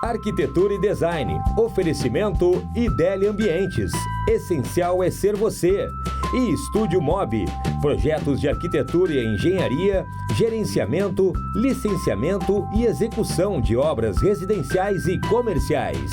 Arquitetura e Design. Oferecimento Ideli Ambientes. Essencial é ser você. E Estúdio Mob. Projetos de arquitetura e engenharia, gerenciamento, licenciamento e execução de obras residenciais e comerciais.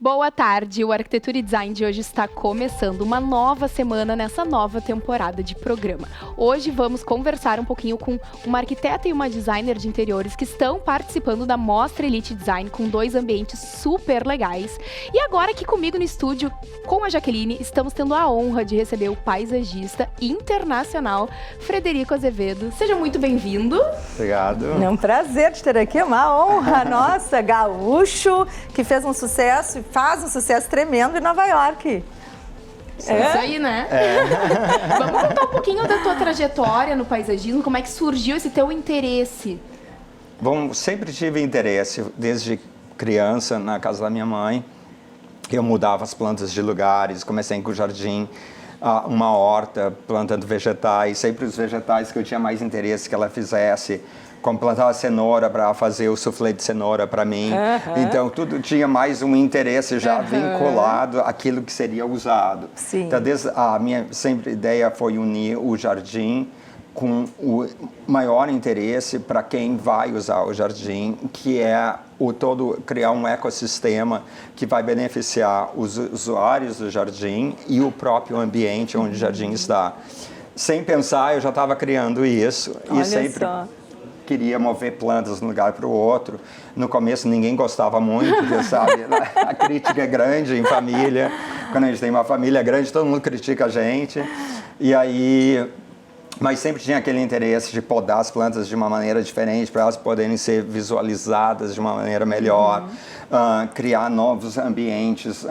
Boa tarde, o Arquitetura e Design de hoje está começando uma nova semana nessa nova temporada de programa. Hoje vamos conversar um pouquinho com uma arquiteta e uma designer de interiores que estão participando da Mostra Elite Design com 2 ambientes super legais. E agora aqui comigo no estúdio, com a Jaqueline, estamos tendo a honra de receber o paisagista internacional Frederico Azevedo. Seja muito bem-vindo. Obrigado. É um prazer te ter aqui, é uma honra nossa, gaúcho, que fez um sucesso, faz um sucesso tremendo em Nova York. Isso aí, né? Vamos contar um pouquinho da tua trajetória no paisagismo, como é que surgiu esse teu interesse? Bom, sempre tive interesse, desde criança, na casa da minha mãe. Eu mudava as plantas de lugares, comecei com o jardim, uma horta, plantando vegetais, sempre os vegetais que eu tinha mais interesse que ela fizesse. Como plantava cenoura para fazer o soufflé de cenoura para mim. Então, tudo tinha mais um interesse já vinculado àquilo que seria usado. Sim. Então, a minha sempre ideia foi unir o jardim com o maior interesse para quem vai usar o jardim, que é criar um ecossistema que vai beneficiar os usuários do jardim e o próprio ambiente onde o jardim está. Sem pensar, eu já estava criando isso. Olha e sempre só. Queria mover plantas de um lugar para o outro. No começo ninguém gostava muito, porque, sabe, a crítica é grande em família. Quando a gente tem uma família grande, todo mundo critica a gente. E aí, mas sempre tinha aquele interesse de podar as plantas de uma maneira diferente, para elas poderem ser visualizadas de uma maneira melhor, criar novos ambientes,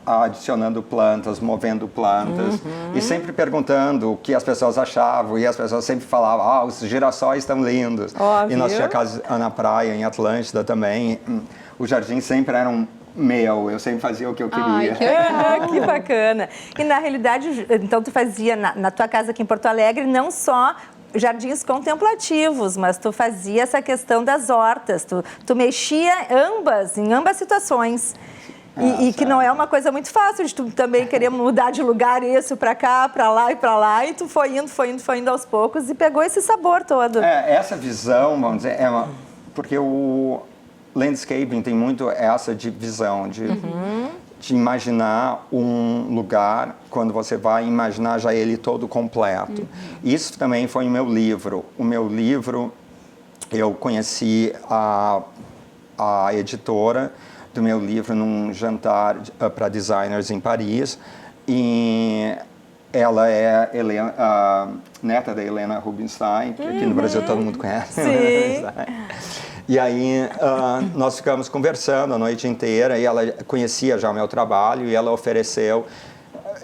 adicionando plantas, movendo plantas, e sempre perguntando o que as pessoas achavam, e as pessoas sempre falavam, os girassóis estão lindos. E nós tínhamos casa na praia, em Atlântida também, os jardins sempre eram eu sempre fazia o que eu queria. Que bacana. E na realidade, então tu fazia na tua casa aqui em Porto Alegre, não só jardins contemplativos, mas tu fazia essa questão das hortas, tu mexia em ambas situações. E que não é uma coisa muito fácil de tu também querer mudar de lugar, isso para cá, para lá, e tu foi indo aos poucos e pegou esse sabor todo. Essa visão, vamos dizer, porque o landscaping tem muito essa visão de imaginar um lugar, quando você vai imaginar já ele todo completo. Isso também foi o meu livro. O meu livro, eu conheci a editora do meu livro num jantar para designers em Paris, e ela é a neta da Helena Rubinstein, que aqui no Brasil todo mundo conhece. Sim. E aí nós ficamos conversando a noite inteira, e ela conhecia já o meu trabalho, e ela ofereceu,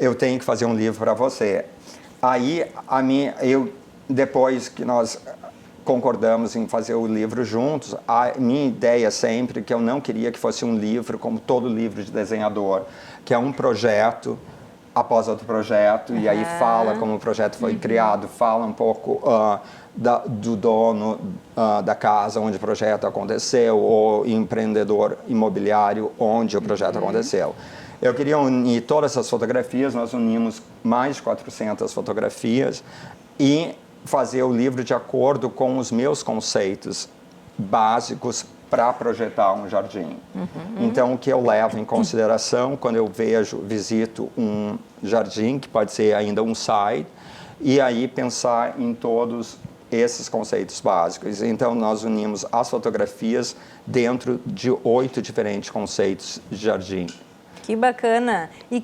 eu tenho que fazer um livro para você. Aí depois que nós concordamos em fazer o livro juntos, a minha ideia sempre que eu não queria que fosse um livro como todo livro de desenhador, que é um projeto após outro projeto, e aí fala como o projeto foi criado, fala um pouco do dono da casa onde o projeto aconteceu, ou empreendedor imobiliário onde o projeto aconteceu. Eu queria unir todas essas fotografias, nós unimos mais de 400 fotografias, e fazer o livro de acordo com os meus conceitos básicos para projetar um jardim. Então, o que eu levo em consideração quando eu visito um jardim, que pode ser ainda um site, e aí pensar em todos esses conceitos básicos. Então, nós unimos as fotografias dentro de 8 diferentes conceitos de jardim. Que bacana. E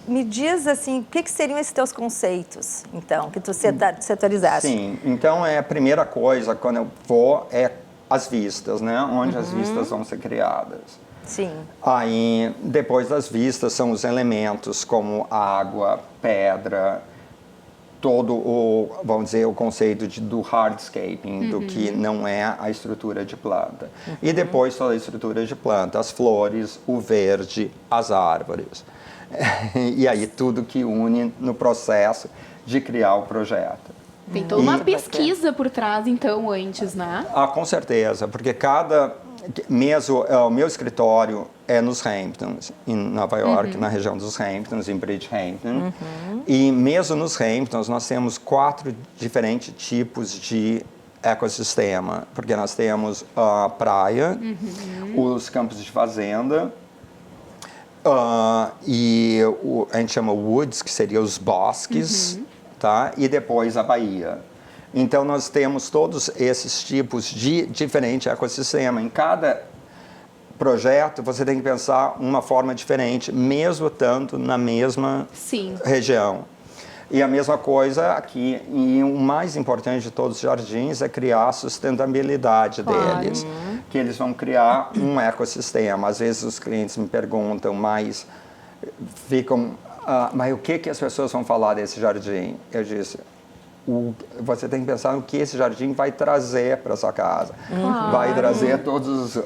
me diz assim, o que seriam esses teus conceitos, então, que tu setorizaste? Sim, então a primeira coisa quando eu vou é as vistas, né? Onde as vistas vão ser criadas. Sim. Aí, depois das vistas, são os elementos como água, pedra, vamos dizer, o conceito do hardscaping, do que não é a estrutura de planta. E depois toda a estrutura de planta, as flores, o verde, as árvores. E aí tudo que une no processo de criar o projeto. Tem toda uma pesquisa por trás, então, antes, né? Com certeza, porque o meu escritório é nos Hamptons, em Nova York, na região dos Hamptons, em Bridgehampton. E mesmo nos Hamptons, nós temos 4 diferentes tipos de ecossistema, porque nós temos a praia, os campos de fazenda, e a gente chama woods, que seria os bosques, tá? E depois a baía. Então, nós temos todos esses tipos de diferente ecossistema. Em cada projeto, você tem que pensar uma forma diferente, mesmo tanto na mesma região. E a mesma coisa aqui. E o mais importante de todos os jardins é criar a sustentabilidade deles. Que eles vão criar um ecossistema. Às vezes os clientes me perguntam, mas o que as pessoas vão falar desse jardim? Eu disse, você tem que pensar no que esse jardim vai trazer para sua casa. Vai trazer todos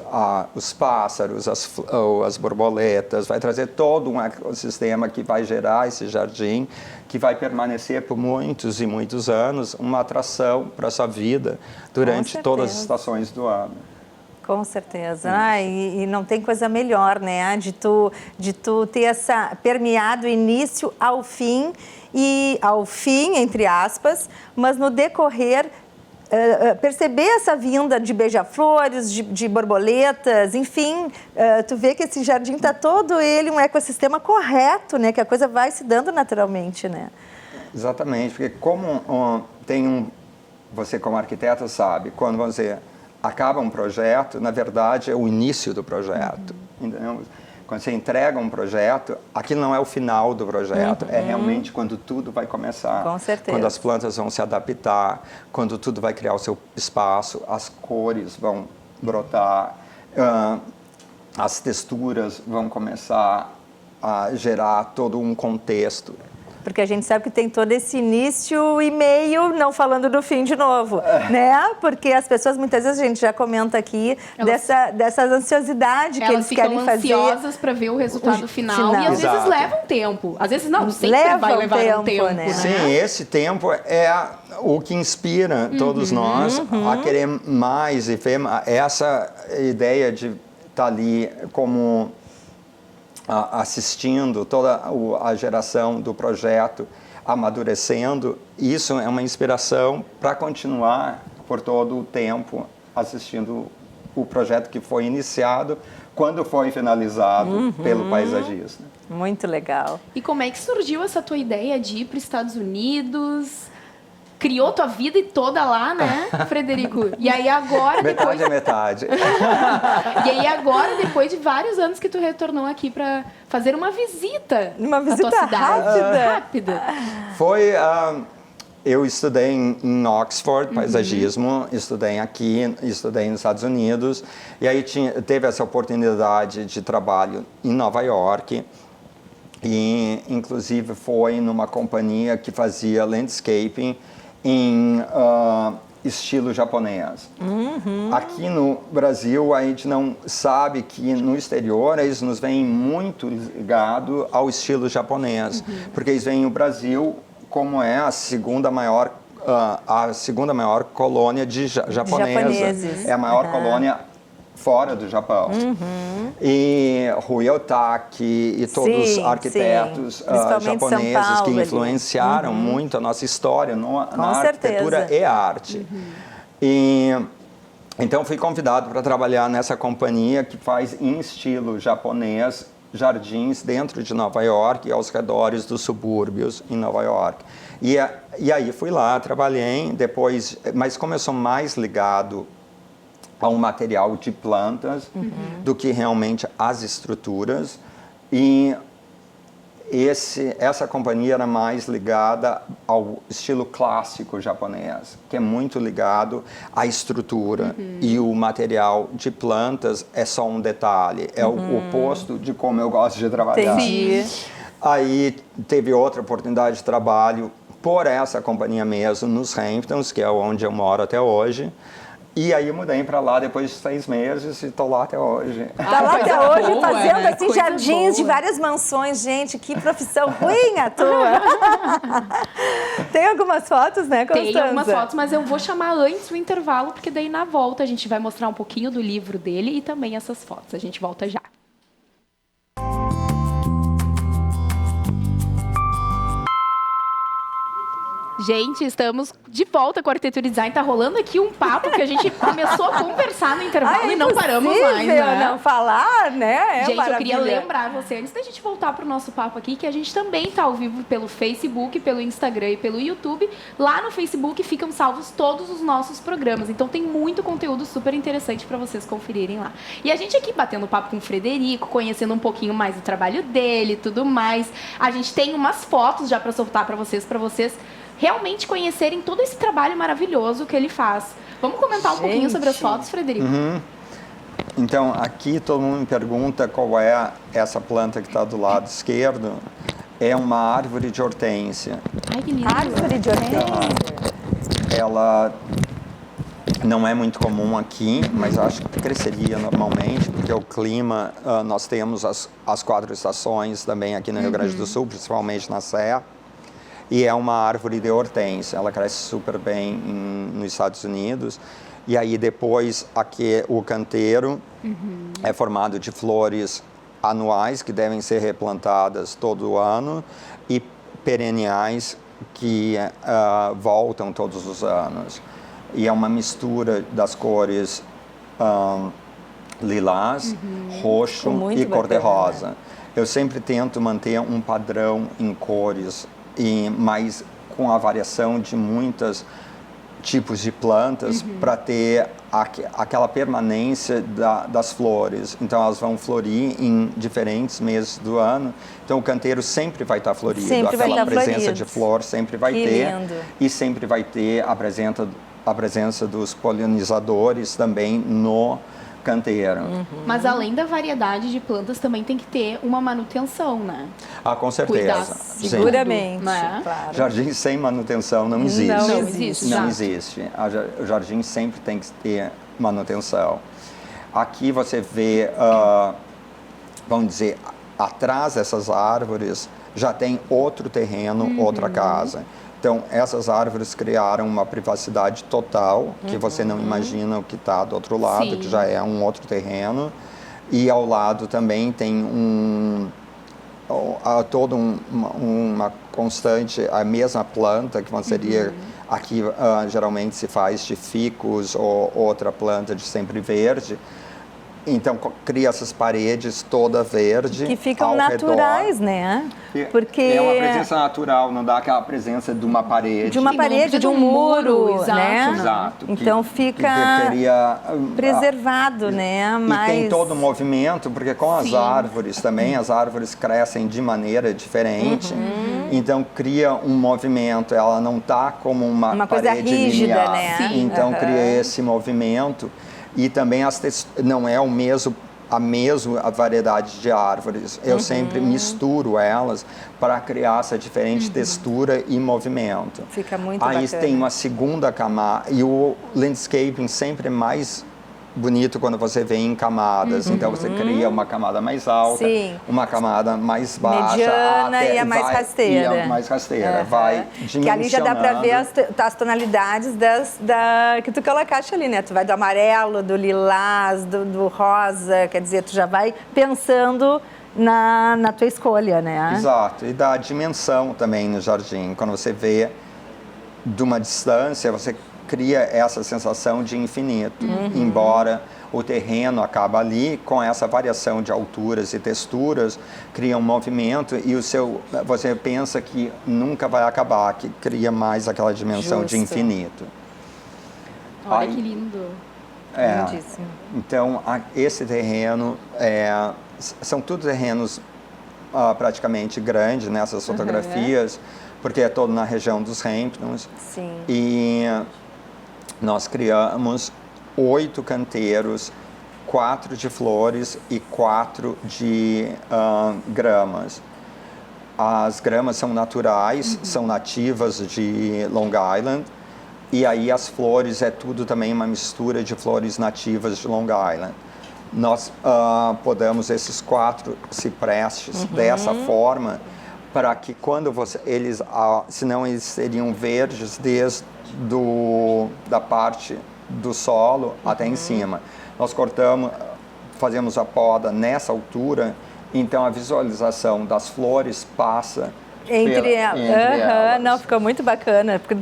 os pássaros, as borboletas, vai trazer todo um ecossistema que vai gerar esse jardim, que vai permanecer por muitos e muitos anos, uma atração para a sua vida durante todas as estações do ano. Com certeza. E não tem coisa melhor, né? De tu ter permeado início ao fim, entre aspas, mas no decorrer perceber essa vinda de beija-flores, de borboletas, enfim, tu vê que esse jardim está todo ele um ecossistema correto, né? Que a coisa vai se dando naturalmente, né? Exatamente, porque como você como arquiteto sabe, quando você acaba um projeto, na verdade é o início do projeto, entendeu? Quando você entrega um projeto, aquilo não é o final do projeto, é realmente quando tudo vai começar. Com certeza. Quando as plantas vão se adaptar, quando tudo vai criar o seu espaço, as cores vão brotar, as texturas vão começar a gerar todo um contexto. Porque a gente sabe que tem todo esse início e meio, não falando do fim de novo, né? Porque as pessoas, muitas vezes, a gente já comenta aqui, dessa ansiosidade que eles querem fazer. Elas ficam ansiosas para ver o resultado final. E às vezes levam tempo. Às vezes não, sempre vai levar um tempo, né? Sim, esse tempo é o que inspira todos nós a querer mais e ver essa ideia de estar ali como assistindo toda a geração do projeto amadurecendo. Isso é uma inspiração para continuar por todo o tempo assistindo o projeto que foi iniciado quando foi finalizado pelo paisagista. Muito legal. E como é que surgiu essa tua ideia de ir para os Estados Unidos? Criou tua vida e toda lá, né, Frederico? E aí agora... Metade é metade. E aí agora, depois de vários anos que tu retornou aqui para fazer uma visita à tua cidade. Rápida. Foi... eu estudei em Oxford, paisagismo, estudei aqui, estudei nos Estados Unidos, e aí teve essa oportunidade de trabalho em Nova York, e inclusive foi numa companhia que fazia landscaping em estilo japonês. Aqui no Brasil, a gente não sabe que no exterior eles nos veem muito ligados ao estilo japonês, porque eles veem o Brasil como é a segunda maior colônia de japoneses. É a maior colônia fora do Japão. E Rui Otaki e todos os arquitetos japoneses que influenciaram muito a nossa história na arquitetura e arte. E então fui convidado para trabalhar nessa companhia que faz em estilo japonês jardins dentro de Nova York e aos redores dos subúrbios em Nova York. E aí fui lá, trabalhei depois, mas como eu sou mais ligado a um material de plantas do que realmente as estruturas, e essa companhia era mais ligada ao estilo clássico japonês, que é muito ligado à estrutura, e o material de plantas é só um detalhe, é o oposto de como eu gosto de trabalhar. Entendi. Aí teve outra oportunidade de trabalho por essa companhia mesmo, nos Hamptons, que é onde eu moro até hoje. E aí eu mudei para lá depois de 6 meses e estou lá até hoje. Tá lá até hoje boa, fazendo né? assim Coisa jardins de boa. várias mansões. Gente, que profissão ruim a tua. Tem algumas fotos, né, Constanza? Tem algumas fotos, mas eu vou chamar antes o intervalo, porque daí na volta a gente vai mostrar um pouquinho do livro dele e também essas fotos. A gente volta já. Gente, estamos de volta com a Arquitetura e Design. Tá rolando aqui um papo que a gente começou a conversar no intervalo e não paramos mais, né? Não falar, né? É Gente, eu maravilha. queria lembrar você, antes da gente voltar pro nosso papo aqui, que a gente também tá ao vivo pelo Facebook, pelo Instagram e pelo YouTube. Lá no Facebook ficam salvos todos os nossos programas. Então tem muito conteúdo super interessante para vocês conferirem lá. E a gente aqui batendo papo com o Frederico, conhecendo um pouquinho mais do trabalho dele e tudo mais. A gente tem umas fotos já para soltar para vocês realmente conhecerem todo esse trabalho maravilhoso que ele faz. Vamos comentar um pouquinho sobre as fotos, Frederico? Então, aqui todo mundo me pergunta qual é essa planta que está do lado esquerdo. É uma árvore de hortênsia. Ai, que lindo. Árvore de hortênsia. Ela não é muito comum aqui, mas acho que cresceria normalmente, porque o clima, nós temos as 4 estações também aqui no Rio Grande do Sul, principalmente na Serra. E é uma árvore de hortênsia, ela cresce super bem nos Estados Unidos. E aí depois aqui o canteiro é formado de flores anuais, que devem ser replantadas todo ano, e perenniais, que voltam todos os anos. E é uma mistura das cores lilás, roxo e cor-de-rosa. Eu sempre tento manter um padrão em cores, mas com a variação de muitos tipos de plantas para ter aquela permanência das flores. Então, elas vão florir em diferentes meses do ano. Então, o canteiro sempre vai estar florido. Sempre vai aquela estar presença florido. de flor sempre vai Que ter. lindo. E sempre vai ter a presença dos polinizadores também no canteiro. Mas além da variedade de plantas, também tem que ter uma manutenção, né? Ah, com Cuidar. certeza. Sim. Seguramente, Né? claro. Jardim sem manutenção não existe. Não existe. Não Exato. existe. O jardim sempre tem que ter manutenção. Aqui você vê, vamos dizer, atrás dessas árvores já tem outro terreno, outra casa. Então, essas árvores criaram uma privacidade total, que você não imagina o que está do outro lado, Sim. que já é um outro terreno. E ao lado também tem toda uma constante, a mesma planta, que seria, aqui geralmente se faz de ficus ou outra planta de sempre verde. Então, cria essas paredes toda verde Que ficam ao naturais, redor. né? E Porque é uma presença natural, não dá aquela presença de uma parede. de uma Sim, não parede, precisa de um de um muro, muro, exato, né? não. Exato. Então que fica teria, preservado, né? E tem todo o movimento, porque com as árvores também, as árvores crescem de maneira diferente. Então cria um movimento, ela não está como uma coisa parede rígida, linear. né? Sim. Então cria esse movimento. E também não é a mesma variedade de árvores. Eu sempre misturo elas para criar essa diferente textura e movimento. Fica muito Aí bacana. tem uma segunda camada, e o landscaping sempre é mais bonito quando você vê em camadas. Então você cria uma camada mais alta, Sim. uma camada mais baixa, Mediana e a mais rasteira. E a mais rasteira, vai dimensionando. Que ali já dá para ver as tonalidades que tu colocaste ali, né? Tu vai do amarelo, do lilás, do rosa, quer dizer, tu já vai pensando na tua escolha, né? Exato, e dá dimensão também no jardim. Quando você vê de uma distância, você cria essa sensação de infinito, embora o terreno acaba ali, com essa variação de alturas e texturas, cria um movimento e você pensa que nunca vai acabar, que cria mais aquela dimensão de Justo. infinito. Olha que lindo. Lindíssimo. Então, esse terreno, são tudo terrenos praticamente grandes nessas fotografias, porque é todo na região dos Hamptons. Sim. E nós criamos 8 canteiros, 4 de flores e 4 de gramas. As gramas são naturais, são nativas de Long Island. E aí as flores é tudo também uma mistura de flores nativas de Long Island. Nós podamos esses 4 ciprestes dessa forma, para que quando senão eles seriam verdes desde da parte do solo até em cima. Nós fazemos a poda nessa altura, então a visualização das flores passa entre elas. Não, ficou muito bacana, porque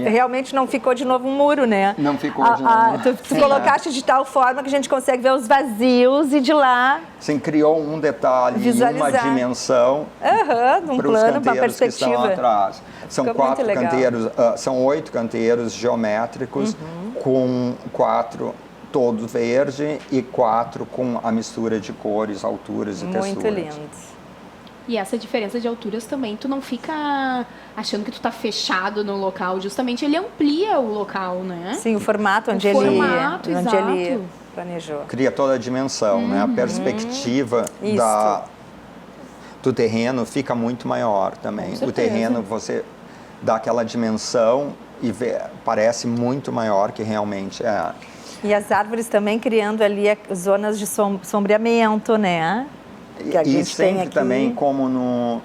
realmente não ficou de novo um muro, né? Não ficou de novo. Tu colocaste de tal forma que a gente consegue ver os vazios e de lá... Sim, criou um detalhe, uma dimensão um plano, uma perspectiva. Que estão atrás. São 4 canteiros, são 8 canteiros geométricos, com 4 todo verde e 4 com a mistura de cores, alturas e texturas. Muito lindo. E essa diferença de alturas também, tu não fica achando que tu tá fechado no local, justamente ele amplia o local, né? Sim, o formato onde ele planejou. Cria toda a dimensão, né? A perspectiva do terreno fica muito maior também. O terreno, você dá aquela dimensão e parece muito maior que realmente é. E as árvores também criando ali zonas de sombreamento, né? E sempre também como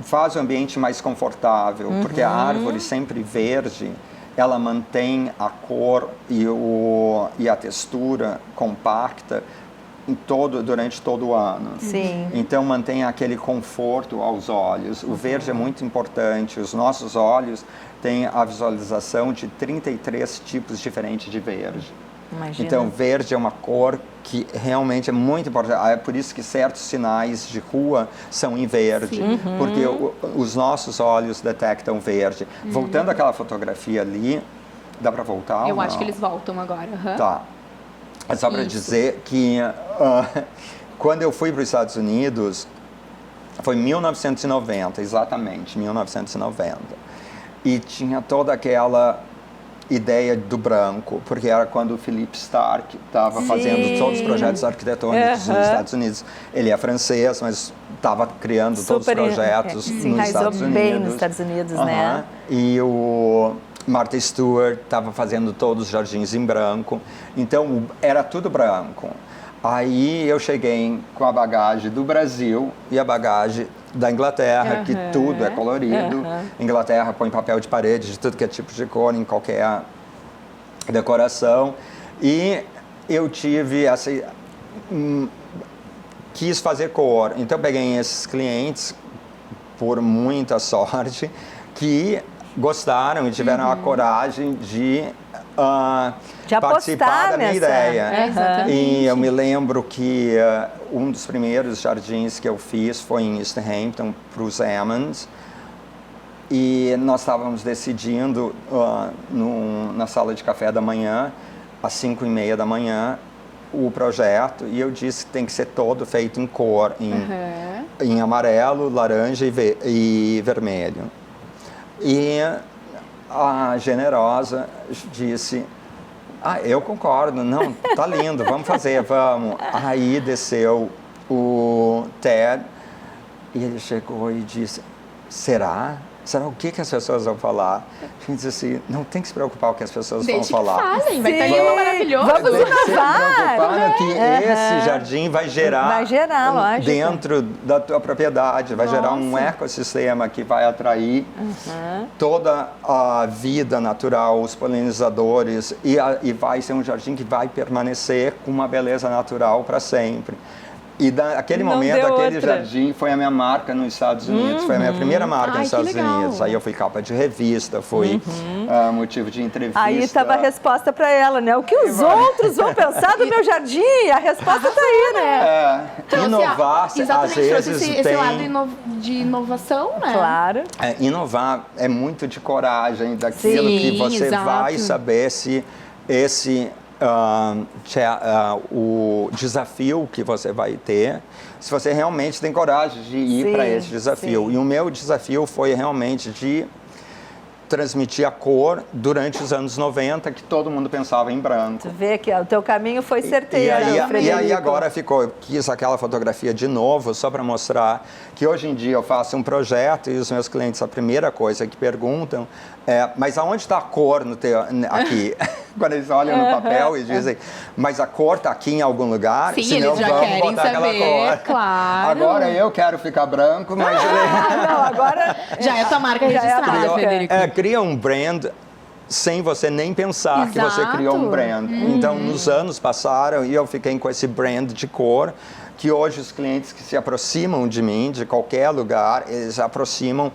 faz o ambiente mais confortável, porque a árvore sempre verde, ela mantém a cor e a textura compacta durante todo o ano. Sim. Então mantém aquele conforto aos olhos. O verde é muito importante. Os nossos olhos têm a visualização de 33 tipos diferentes de verde. Imagina. Então, verde é uma cor que realmente é muito importante. É por isso que certos sinais de rua são em verde, porque os nossos olhos detectam verde. Voltando àquela fotografia ali, dá para voltar? Eu acho que eles voltam agora. Tá. É só para dizer que quando eu fui para os Estados Unidos, foi em 1990, exatamente, 1990. E tinha toda aquela ideia do branco, porque era quando o Philippe Starck estava fazendo todos os projetos arquitetônicos nos Estados Unidos. Ele é francês, mas estava criando todos os projetos nos Estados Unidos. Bem nos Estados Unidos, né? E o Martha Stewart estava fazendo todos os jardins em branco. Então, era tudo branco. Aí eu cheguei com a bagagem do Brasil e a bagagem da Inglaterra, que tudo é colorido. Inglaterra põe papel de parede de tudo que é tipo de cor em qualquer decoração. E eu tive essa... quis fazer cor. Então, peguei esses clientes, por muita sorte, que gostaram e tiveram a coragem de participar da minha ideia. E eu me lembro que um dos primeiros jardins que eu fiz foi em East Hampton, para os Emmons. E nós estávamos decidindo na sala de café da manhã, às 5h30 da manhã, o projeto. E eu disse que tem que ser todo feito em cor, em amarelo, laranja e vermelho. E a generosa disse, eu concordo, não, tá lindo, vamos fazer, vamos. Aí desceu o Ted e ele chegou e disse, será? Será o que as pessoas vão falar? A gente disse assim, não tem que se preocupar com o que as pessoas vão falar. Fazem, vai estar lindo, maravilhoso. Vamos inovar. Que esse jardim vai gerar lógico, dentro da tua propriedade, vai gerar um ecossistema que vai atrair toda a vida natural, os polinizadores, e vai ser um jardim que vai permanecer com uma beleza natural para sempre. E daquele momento, aquele jardim foi a minha marca nos Estados Unidos. Foi a minha primeira marca nos Estados Unidos. Aí eu fui capa de revista, fui motivo de entrevista. Aí estava a resposta para ela, né? O que os outros vão pensar do meu jardim? A resposta está aí, né? Inovar, às vezes esse lado de inovação, né? Claro. Inovar é muito de coragem daquilo que você vai saber se esse... o desafio que você vai ter, se você realmente tem coragem de ir para esse desafio. E o meu desafio foi realmente de transmitir a cor durante os anos 90, que todo mundo pensava em branco. Tu vê que o teu caminho foi certeiro, E aí agora eu quis aquela fotografia de novo, só para mostrar que hoje em dia eu faço um projeto e os meus clientes, a primeira coisa que perguntam é, mas aonde está a cor aqui? Quando eles olham no papel e dizem, mas a cor está aqui em algum lugar? Sim, senão eles já vamos querem botar aquela saber, cor. claro. Agora eu quero ficar branco, mas... Não, agora... Já é tua marca registrada, Frederico. Cria um brand sem você nem pensar que você Exato. criou um brand. Então, nos anos passaram e eu fiquei com esse brand de cor, que hoje os clientes que se aproximam de mim, de qualquer lugar, eles se aproximam.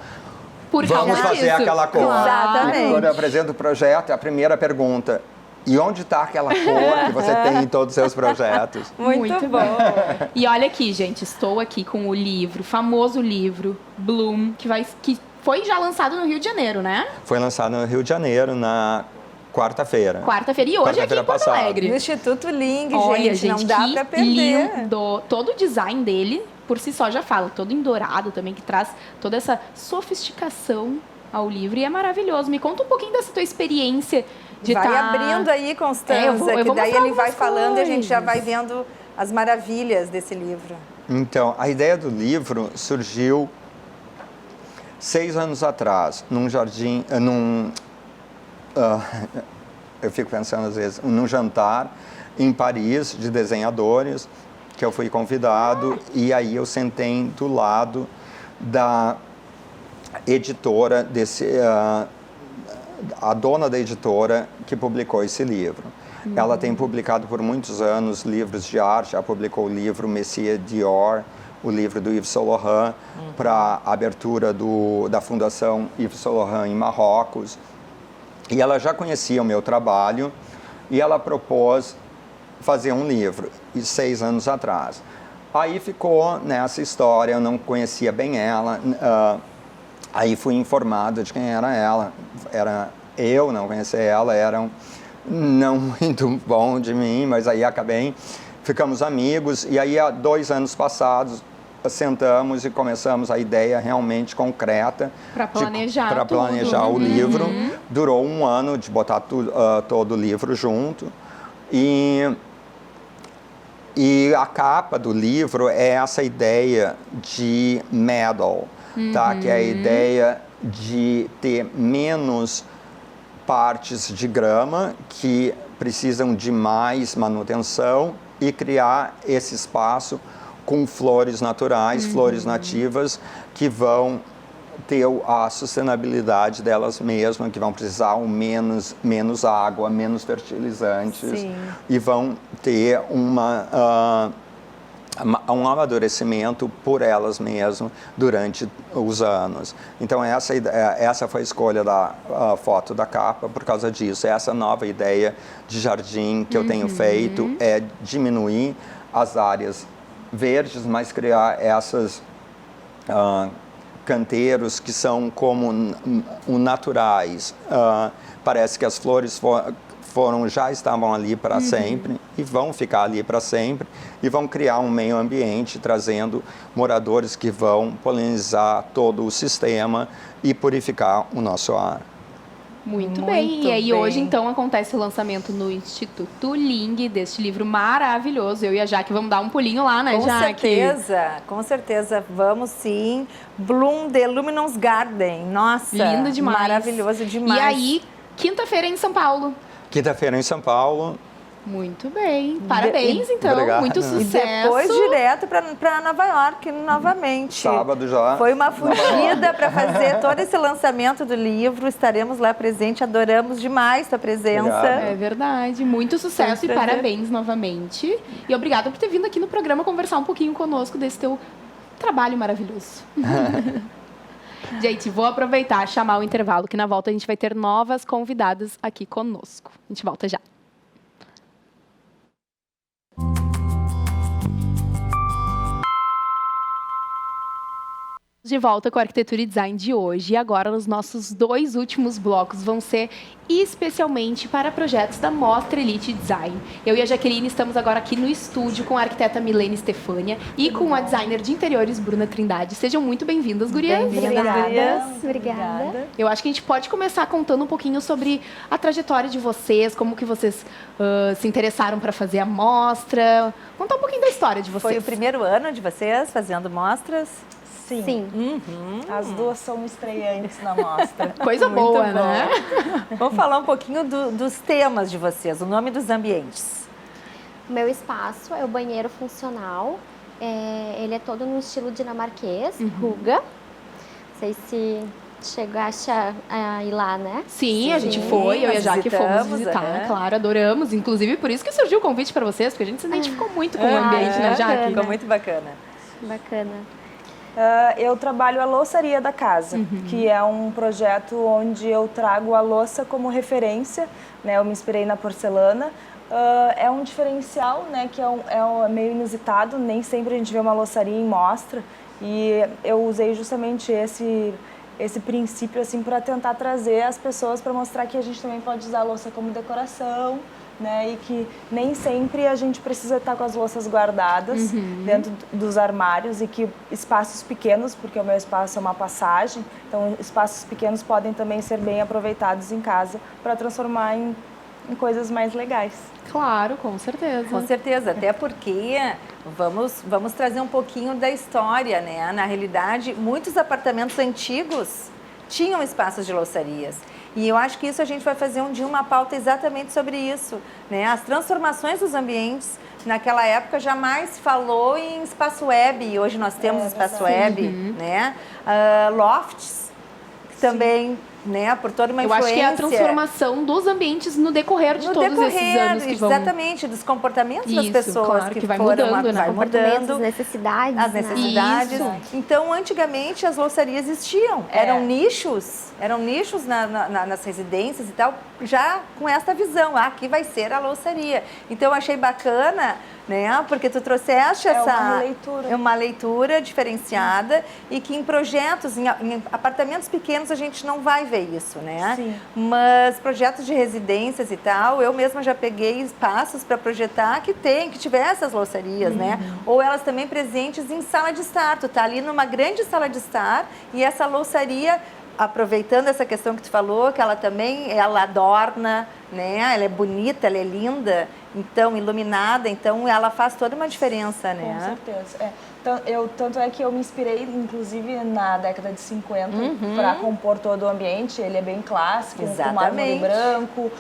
Por causa Vamos fazer disso. aquela cor. Exatamente. Quando eu apresento o projeto, é a primeira pergunta. E onde está aquela cor que você tem em todos os seus projetos? Muito bom. E olha aqui, gente, estou aqui com o livro, famoso livro, Bloom, que foi já lançado no Rio de Janeiro, né? Foi lançado no Rio de Janeiro na quarta-feira. Quarta-feira. E hoje aqui em Porto passada. Alegre. No Instituto Ling, Olha, gente, não dá que pra perder. lindo. Todo o design dele, por si só, já fala. Todo em dourado também, que traz toda essa sofisticação ao livro. E é maravilhoso. Me conta um pouquinho dessa tua experiência de Vai tá... abrindo aí, Constanza, eu vou que daí mostrar ele vai algumas falando e a gente já vai coisas. vendo as maravilhas desse livro. Então, a ideia do livro surgiu 6 anos atrás, num jardim, eu fico pensando às vezes, num jantar em Paris de desenhadores, que eu fui convidado, e aí eu sentei do lado da editora a dona da editora que publicou esse livro. Ela tem publicado por muitos anos livros de arte, ela publicou o livro Messier Dior, o livro do Yves Saint Laurent, para a abertura da Fundação Yves Saint Laurent em Marrocos. E ela já conhecia o meu trabalho e ela propôs fazer um livro, 6 anos atrás. Aí ficou nessa história, eu não conhecia bem ela, aí fui informado de quem era ela. Eu não conhecia ela, era não muito bom de mim, mas aí ficamos amigos. E aí, há 2 anos passados, sentamos e começamos a ideia realmente concreta para planejar o livro. Durou 1 ano de botar todo o livro junto. E a capa do livro é essa ideia de medal, tá? Que é a ideia de ter menos partes de grama que precisam de mais manutenção e criar esse espaço com flores naturais, flores nativas, que vão ter a sustentabilidade delas mesmas, que vão precisar menos água, menos fertilizantes. Sim. E vão ter um amadurecimento por elas mesmas durante os anos. Então essa foi a escolha da foto da capa por causa disso. Essa nova ideia de jardim que eu tenho feito é diminuir as áreas verdes, mas criar essas canteiros que são como naturais. Parece que as flores já estavam ali para sempre e vão ficar ali para sempre e vão criar um meio ambiente trazendo moradores que vão polinizar todo o sistema e purificar o nosso ar. Muito bem. E aí hoje, então, acontece o lançamento no Instituto Ling deste livro maravilhoso. Eu e a Jaque vamos dar um pulinho lá, né, Jaque? Com certeza. Vamos sim. Bloom The Luminous Garden. Nossa, lindo demais. Maravilhoso demais. E aí, quinta-feira em São Paulo. Quinta-feira em São Paulo. Muito bem. Parabéns, então. Obrigado. Muito E sucesso. depois direto para Nova York novamente. Sábado já. Foi uma fugida para fazer todo esse lançamento do livro. Estaremos lá presente. Adoramos demais tua presença. Obrigado. É verdade. Muito sucesso Foi um e prazer. parabéns novamente. E obrigada por ter vindo aqui no programa conversar um pouquinho conosco desse teu trabalho maravilhoso. Gente, vou aproveitar e chamar o intervalo, que na volta a gente vai ter novas convidadas aqui conosco. A gente volta já. De volta com a Arquitetura e Design de hoje. E agora, os nossos 2 últimos blocos vão ser especialmente para projetos da Mostra Elite Design. Eu e a Jaqueline estamos agora aqui no estúdio com a arquiteta Milene Stefânia e com a designer de interiores, Bruna Trindade. Sejam muito bem-vindas, gurias. Obrigada. Eu acho que a gente pode começar contando um pouquinho sobre a trajetória de vocês, como que vocês se interessaram para fazer a mostra. Contar um pouquinho da história de vocês. Foi o primeiro ano de vocês fazendo mostras? Sim. As duas são estreantes na mostra. Coisa Muito boa, bom. né? Vamos falar um pouquinho dos temas de vocês, o nome dos ambientes. O meu espaço é o banheiro funcional. Ele é todo no estilo dinamarquês, ruga. Não sei se chegaste a ir lá, né? Sim, a gente foi, eu e a Jaque fomos visitar, claro, adoramos. Inclusive, por isso que surgiu o convite para vocês, porque a gente se identificou muito com o ambiente, né, Jaque? Ficou muito bacana. Bacana. Eu trabalho a louçaria da casa, que é um projeto onde eu trago a louça como referência, né? Eu me inspirei na porcelana. É um diferencial, né? Que é meio inusitado, nem sempre a gente vê uma louçaria em mostra. E eu usei justamente esse princípio assim para tentar trazer as pessoas para mostrar que a gente também pode usar a louça como decoração, né? E que nem sempre a gente precisa estar com as louças guardadas dentro dos armários e que espaços pequenos, porque o meu espaço é uma passagem, então espaços pequenos podem também ser bem aproveitados em casa para transformar em coisas mais legais. Claro, com certeza. Com certeza, até porque vamos trazer um pouquinho da história, né? Na realidade, muitos apartamentos antigos tinham espaços de louçarias. E eu acho que isso a gente vai fazer um dia uma pauta exatamente sobre isso, né? As transformações dos ambientes. Naquela época jamais se falou em espaço web, e hoje nós temos espaço web, né? Lofts, que também, né, por toda uma influência. Eu acho que é a transformação dos ambientes no decorrer de todos esses anos que vão... Exatamente, dos comportamentos das pessoas, claro, que vai mudando, né? Vai mudando. As necessidades. As necessidades. Isso. Então, antigamente, as louçarias existiam. Eram nichos nas residências e tal, já com essa visão. Aqui vai ser a louçaria. Então, eu achei bacana, né? Porque tu trouxeste uma leitura diferenciada e que em projetos, em apartamentos pequenos, a gente não vai ver isso, né? Sim. Mas projetos de residências e tal, eu mesma já peguei espaços para projetar que tivesse essas louçarias, né? Ou elas também presentes em sala de estar. Tu tá ali numa grande sala de estar e essa louçaria, aproveitando essa questão que tu falou, que ela adorna, né? Ela é bonita, ela é linda, então iluminada, então ela faz toda uma diferença, né? Com certeza. Tanto é que eu me inspirei, inclusive, na década de 50 para compor todo o ambiente. Ele é bem clássico, com mármore branco,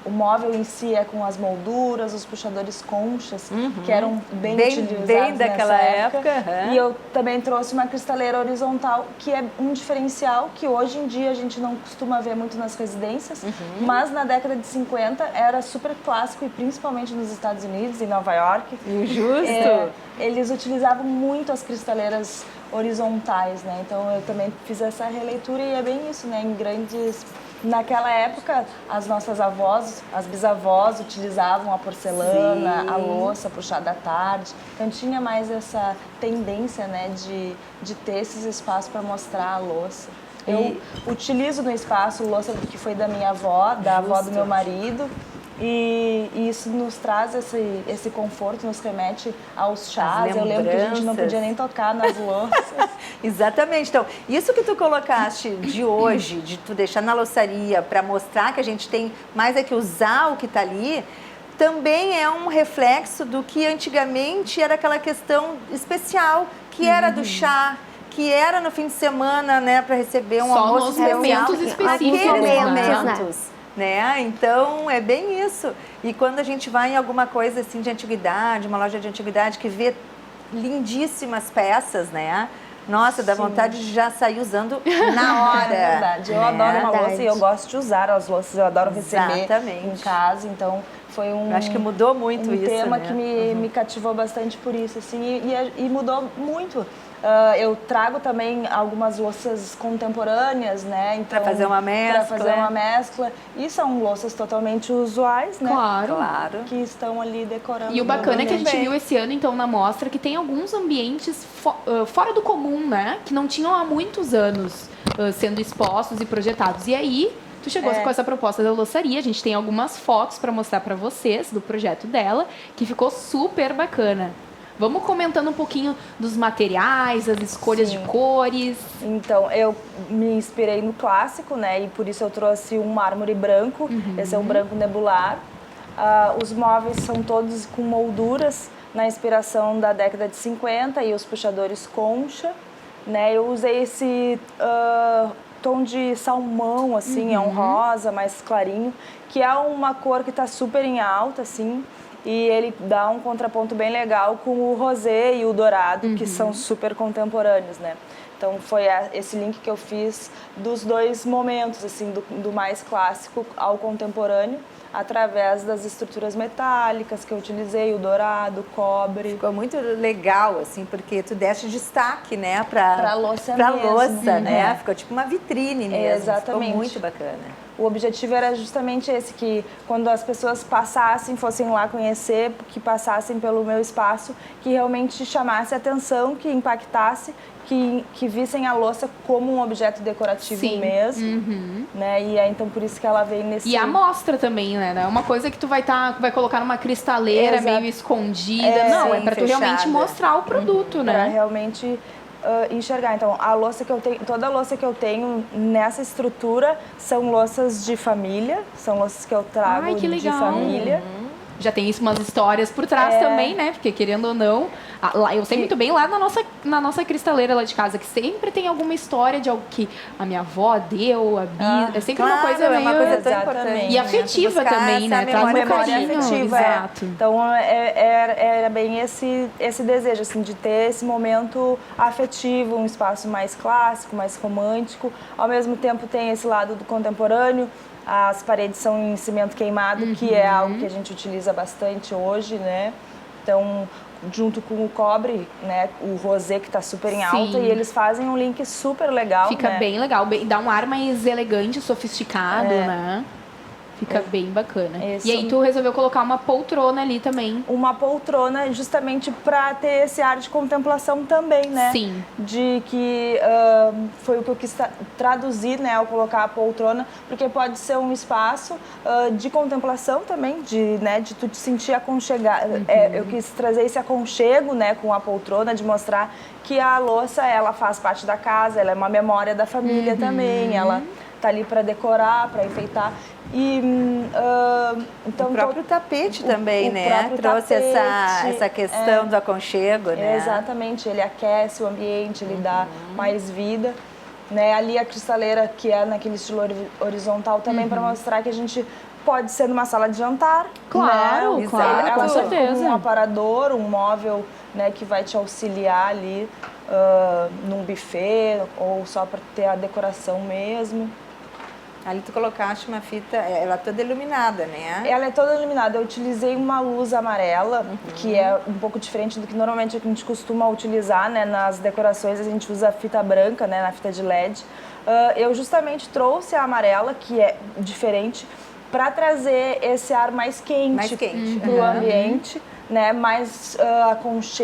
o móvel em si é com as molduras, os puxadores conchas, que eram bem utilizados bem daquela época. E eu também trouxe uma cristaleira horizontal, que é um diferencial que hoje em dia a gente não costuma ver muito nas residências, mas na década de 50 era super clássico, e principalmente nos Estados Unidos, em Nova York. Justo! Eles utilizavam muito as cristaleiras horizontais, né? Então eu também fiz essa releitura e é bem isso, né? Naquela época, as nossas avós, as bisavós utilizavam a porcelana, a louça puxada à tarde. Então tinha mais essa tendência, né, de ter esses espaços para mostrar a louça. Eu utilizo no espaço louça que foi da minha avó, da avó do meu marido. E isso nos traz esse conforto, nos remete aos chás. Eu lembro que a gente não podia nem tocar nas louças. Exatamente. Então, isso que tu colocaste de hoje, de tu deixar na louçaria para mostrar que a gente tem mais é que usar o que está ali, também é um reflexo do que antigamente era aquela questão especial, que era do chá, que era no fim de semana, né, para receber um almoço especial. Momentos específicos, Aqueles momentos. Né? Então, é bem isso. E quando a gente vai em alguma coisa assim de antiguidade, uma loja de antiguidade que vê lindíssimas peças, né? Nossa, dá vontade de já sair usando na hora. É verdade. Eu adoro uma louça e eu gosto de usar as louças, eu adoro receber em casa, então foi eu acho que mudou muito isso, tema né? que me cativou bastante por isso, assim, e mudou muito Eu trago também algumas louças contemporâneas, né? Então, Para fazer uma mescla. Para fazer uma mescla. E são louças totalmente usuais, né? Claro. Que estão ali decorando. E o bacana é que a gente bem. viu esse ano, então, na mostra, que tem alguns ambientes fora do comum, né? Que não tinham há muitos anos sendo expostos e projetados. E aí, tu chegou com essa proposta da louçaria. A gente tem algumas fotos para mostrar para vocês do projeto dela, que ficou super bacana. Vamos comentando um pouquinho dos materiais, as escolhas de cores. Então, eu me inspirei no clássico, né? E por isso eu trouxe um mármore branco. Esse é um branco nebular. Os móveis são todos com molduras na inspiração da década de 50 e os puxadores concha, né? Eu usei esse tom de salmão, assim, é um rosa mais clarinho, que é uma cor que está super em alta, assim. E ele dá um contraponto bem legal com o rosé e o dourado, que são super contemporâneos, né? Então foi esse link que eu fiz dos dois momentos, assim, do mais clássico ao contemporâneo, através das estruturas metálicas que eu utilizei, o dourado, o cobre. Ficou muito legal, assim, porque tu deste destaque, né, para louça louça, né? Ficou tipo uma vitrine mesmo. Exatamente. Ficou muito bacana. O objetivo era justamente esse, que quando as pessoas passassem, fossem lá conhecer, que passassem pelo meu espaço, que realmente chamasse a atenção, que impactasse, que vissem a louça como um objeto decorativo mesmo, né? E é então por isso que ela vem nesse... E a mostra também, né? É uma coisa que tu vai colocar numa cristaleira meio escondida. Não, é pra tu realmente mostrar o produto, né? Pra realmente enxergar. Então, a louça que eu tenho, toda a louça que eu tenho nessa estrutura são louças de família, são louças que eu trago de família. Já tem umas histórias por trás também, né? Porque, querendo ou não, eu sei muito bem lá na nossa cristaleira lá de casa, que sempre tem alguma história de algo que a minha avó deu, a Bia. É sempre uma coisa meio... uma coisa tão importante. E afetiva também, né? Traz um memória carinho. afetiva. Exato. Então, era bem esse desejo, assim, de ter esse momento afetivo, um espaço mais clássico, mais romântico. Ao mesmo tempo, tem esse lado do contemporâneo. As paredes são em cimento queimado, que é algo que a gente utiliza bastante hoje, né? Então, junto com o cobre, né? O rosé, que está super em alta, e eles fazem um link super legal, Fica né? bem legal, dá um ar mais elegante, sofisticado, né? Fica bem bacana. Isso. E aí tu resolveu colocar uma poltrona ali também. Uma poltrona justamente para ter esse ar de contemplação também, né? Sim. De que foi o que eu quis traduzir, né, ao colocar a poltrona, porque pode ser um espaço de contemplação também, de tu te sentir aconchegado. Eu quis trazer esse aconchego, né, com a poltrona, de mostrar que a louça, ela faz parte da casa, ela é uma memória da família também, ela tá ali para decorar, para enfeitar. E então o próprio tapete também, né? Trouxe essa questão do aconchego, né? Exatamente, ele aquece o ambiente, ele dá mais vida, né? Ali a cristaleira, que é naquele estilo horizontal também, para mostrar que a gente pode ser numa sala de jantar, claro, né? claro, com certeza. Um aparador, um móvel, né, que vai te auxiliar ali num buffet ou só para ter a decoração mesmo. Ali tu colocaste uma fita, ela toda iluminada, né? Ela é toda iluminada. Eu utilizei uma luz amarela, que é um pouco diferente do que normalmente a gente costuma utilizar, né? Nas decorações a gente usa fita branca, né? Na fita de LED. Eu justamente trouxe a amarela, que é diferente, para trazer esse ar mais quente para o ambiente. Né, mais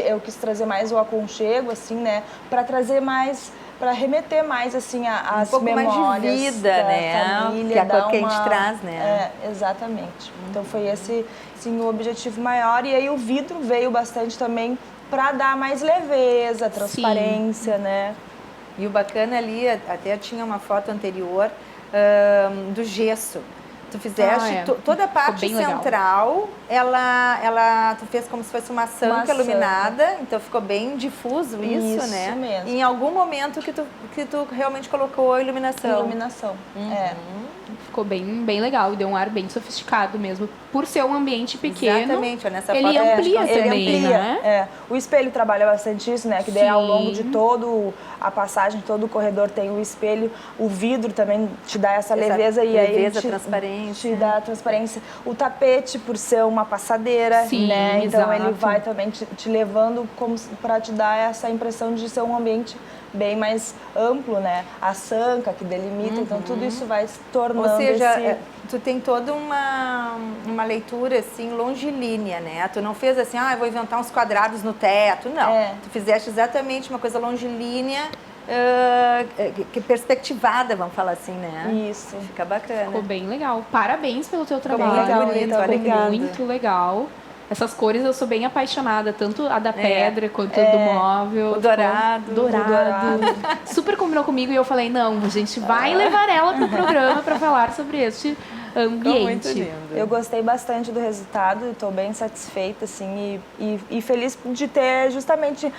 eu quis trazer mais o aconchego, assim, né, para trazer mais, para remeter mais, assim, às memórias mais de vida, da né, família, que a cor que a gente traz, né? Exatamente. Então foi esse, sim, o objetivo maior. E aí o vidro veio bastante também para dar mais leveza, transparência, né. E o bacana ali, até tinha uma foto anterior do gesso. Tu fizeste toda a parte central, tu fez como se fosse uma sanca iluminada, então ficou bem difuso isso, né? Isso mesmo. E em algum momento que tu realmente colocou a iluminação. Iluminação, Ficou bem legal e deu um ar bem sofisticado mesmo. Por ser um ambiente pequeno, Exatamente, nessa ele foto amplia Ele também, amplia, né? O espelho trabalha bastante isso, né? Que daí ao Sim. longo de todo a passagem, todo o corredor tem o espelho. O vidro também te dá essa leveza e aí leveza, te, transparência. te dá transparência. O tapete, por ser uma passadeira, Sim, né? Então ele exato. vai também te levando como para te dar essa impressão de ser um ambiente bem mais amplo, né? A sanca que delimita, então tudo isso vai se tornando Ou seja, esse... tu tem toda uma leitura assim longilínea, né? Tu não fez assim, eu vou inventar uns quadrados no teto, não. Tu fizeste exatamente uma coisa longilínea, que perspectivada, vamos falar assim, né? Isso. Fica bacana. Ficou bem legal. Parabéns pelo teu Ficou trabalho. muito bonito, olha que lindo. Muito legal. Essas cores eu sou bem apaixonada, tanto a da pedra quanto a do móvel. O dourado. Dourado. Super combinou comigo e eu falei, não, a gente vai levar ela pro programa para falar sobre este ambiente. Ficou muito lindo. Eu gostei bastante do resultado, estou bem satisfeita, assim, e feliz de ter justamente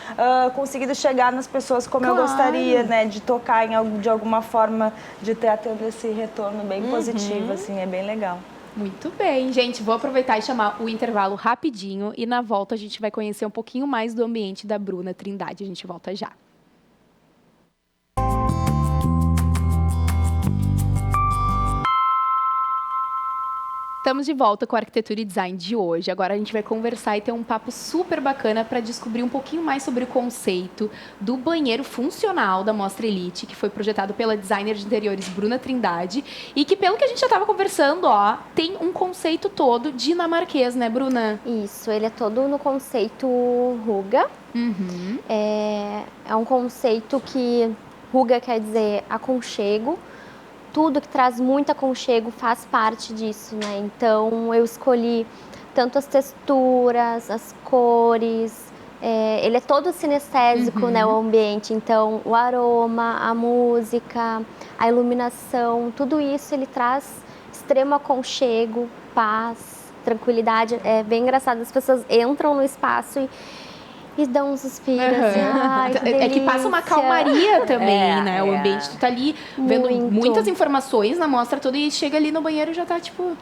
conseguido chegar nas pessoas como eu gostaria, né? De tocar de alguma forma, de ter tendo esse retorno bem positivo, assim, é bem legal. Muito bem, gente. Vou aproveitar e chamar o intervalo rapidinho e na volta a gente vai conhecer um pouquinho mais do ambiente da Bruna Trindade. A gente volta já. Estamos de volta com a Arquitetura e Design de hoje. Agora a gente vai conversar e ter um papo super bacana para descobrir um pouquinho mais sobre o conceito do banheiro funcional da Mostra Elite, que foi projetado pela designer de interiores Bruna Trindade e que, pelo que a gente já estava conversando, tem um conceito todo dinamarquês, né, Bruna? Isso, ele é todo no conceito Ruga. Uhum. É um conceito que Ruga quer dizer aconchego. Tudo que traz muito aconchego faz parte disso, né? Então, eu escolhi tanto as texturas, as cores, ele é todo sinestésico, né, o ambiente. Então, o aroma, a música, a iluminação, tudo isso ele traz extremo aconchego, paz, tranquilidade. É bem engraçado, as pessoas entram no espaço e dão um suspiro, assim, ai, que delícia. É que passa uma calmaria também, né? O ambiente, tu tá ali vendo muitas informações na mostra toda e chega ali no banheiro e já tá tipo,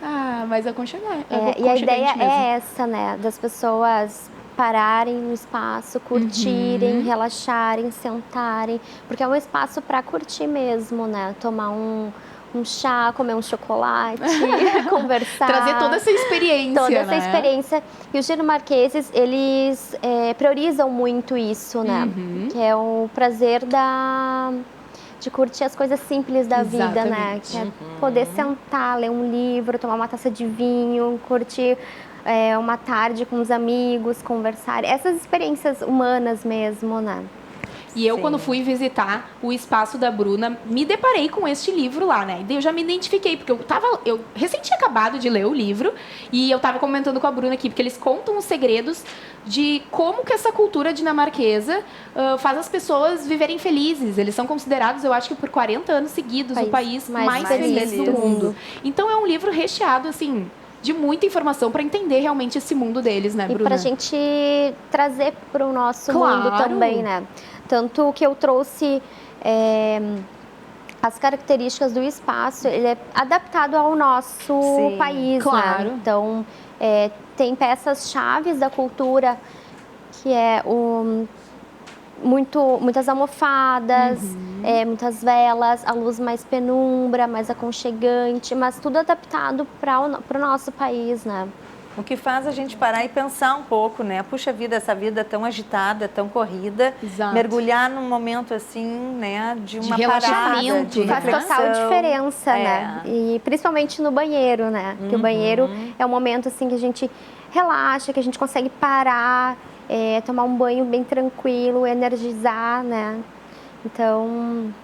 mais aconchegante. E a ideia é essa, né? Das pessoas pararem no espaço, curtirem, relaxarem, sentarem, porque é um espaço para curtir mesmo, né? Tomar um chá, comer um chocolate, conversar. Trazer toda essa experiência, Toda essa experiência. E os dinamarqueses, eles priorizam muito isso, né? Que é o prazer de curtir as coisas simples da vida, né? Que é poder sentar, ler um livro, tomar uma taça de vinho, curtir uma tarde com os amigos, conversar. Essas experiências humanas mesmo, né? E eu, quando fui visitar o espaço da Bruna, me deparei com este livro lá, né? E daí eu já me identifiquei, porque eu recém tinha acabado de ler o livro e eu tava comentando com a Bruna aqui, porque eles contam os segredos de como que essa cultura dinamarquesa faz as pessoas viverem felizes. Eles são considerados, eu acho que por 40 anos seguidos, o país mais feliz do mundo. Então é um livro recheado, assim, de muita informação para entender realmente esse mundo deles, né, Bruna? E pra gente trazer pro nosso mundo também, né? Tanto que eu trouxe as características do espaço, ele é adaptado ao nosso país, né? Então, tem peças chaves da cultura, que é muitas almofadas, muitas velas, a luz mais penumbra, mais aconchegante, mas tudo adaptado para o nosso país, né? O que faz a gente parar e pensar um pouco, né? Puxa vida, essa vida tão agitada, tão corrida. Exato. Mergulhar num momento assim, né? De uma relaxamento, parada, de faz reflexão. total diferença, né? E principalmente no banheiro, né? Que o banheiro é um momento assim que a gente relaxa, que a gente consegue parar, tomar um banho bem tranquilo, energizar, né? Então...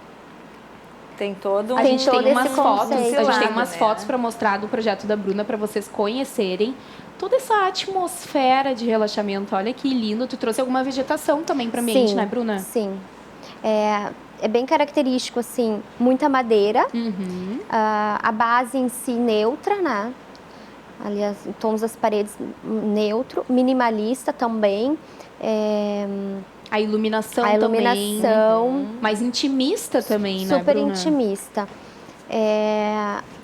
Tem todo A gente tem umas fotos, fotos para mostrar do projeto da Bruna para vocês conhecerem toda essa atmosfera de relaxamento. Olha que lindo. Tu trouxe alguma vegetação também para o ambiente, né, Bruna? Sim. É bem característico, assim, muita madeira. A base em si neutra, né? Ali, os tons das paredes neutro, minimalista também. A iluminação também. Mais intimista também, né, Super Bruna? intimista.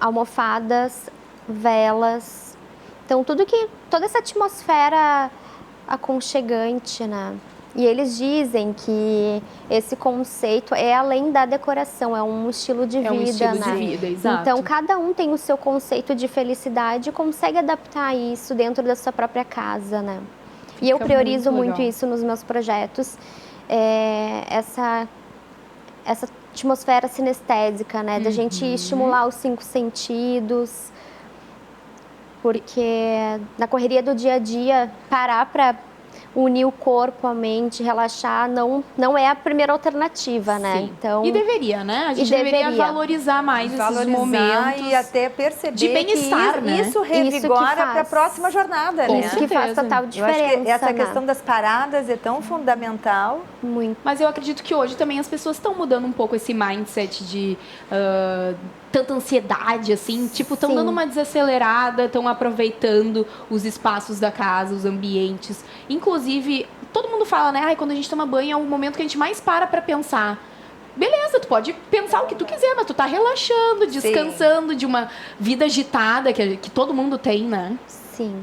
almofadas, velas. Então, toda essa atmosfera aconchegante, né? E eles dizem que esse conceito é além da decoração, é um estilo de vida, um estilo né? de vida, exato. Então, cada um tem o seu conceito de felicidade e consegue adaptar isso dentro da sua própria casa, né? E eu priorizo muito isso nos meus projetos, essa atmosfera sinestésica, né? Da gente estimular os 5 sentidos, porque na correria do dia a dia, parar para unir o corpo, a mente, relaxar, não é a primeira alternativa, né? Sim. Então, E deveria, né? A gente deveria valorizar mais esses momentos. E até perceber de bem-estar, que né? isso revigora para a próxima jornada, né? Isso que faz total Eu diferença, acho que essa né? questão das paradas é tão fundamental. Muito. Mas eu acredito que hoje também as pessoas estão mudando um pouco esse mindset de tanta ansiedade, assim. Tipo, estão dando uma desacelerada, estão aproveitando os espaços da casa, os ambientes. Inclusive, todo mundo fala, né? Quando a gente toma banho é o momento que a gente mais para pensar. Beleza, tu pode pensar o que tu quiser, mas tu tá relaxando, descansando de uma vida agitada que todo mundo tem, né? Sim.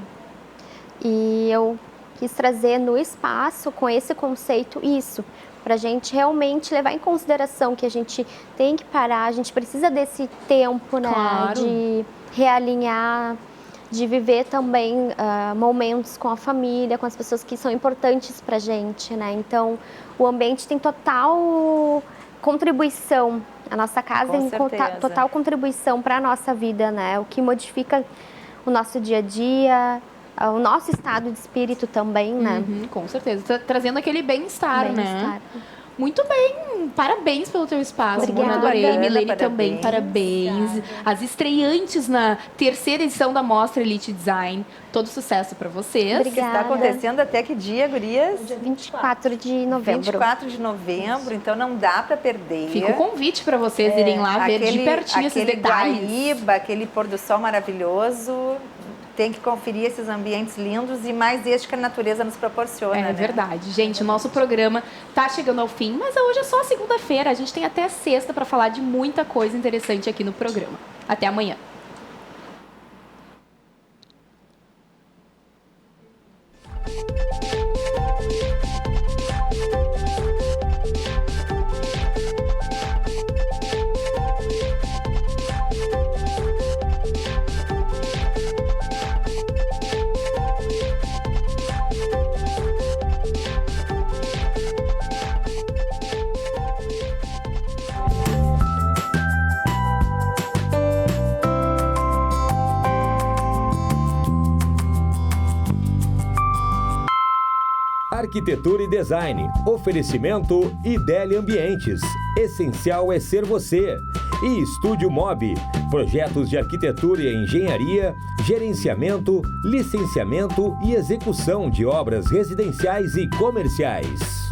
E eu quis trazer no espaço, com esse conceito, isso. Pra gente realmente levar em consideração que a gente tem que parar, a gente precisa desse tempo, né? Claro. De realinhar, de viver também momentos com a família, com as pessoas que são importantes pra gente, né? Então, o ambiente tem total contribuição. A nossa casa tem total contribuição para a nossa vida, né? O que modifica o nosso dia a dia, o nosso estado de espírito também, né? Com certeza. Trazendo aquele bem-estar, né? Muito bem, parabéns pelo teu espaço. Obrigada. Adorei. Milene Parabéns. também, parabéns. As estreantes na terceira edição da Mostra Elite Design. Todo sucesso para vocês. Obrigada. Está acontecendo até que dia, gurias? Dia 24 de novembro. 24 de novembro, então não dá para perder. Fica o convite para vocês irem lá ver de pertinho esses detalhes. Guaíba, aquele pôr do sol maravilhoso. Tem que conferir esses ambientes lindos e mais este que a natureza nos proporciona. É verdade. Gente, o nosso programa tá chegando ao fim, mas hoje é só segunda-feira. A gente tem até sexta para falar de muita coisa interessante aqui no programa. Até amanhã. Arquitetura e Design. Oferecimento Idélia Ambientes. Essencial é ser você. E Estúdio Mob. Projetos de arquitetura e engenharia, gerenciamento, licenciamento e execução de obras residenciais e comerciais.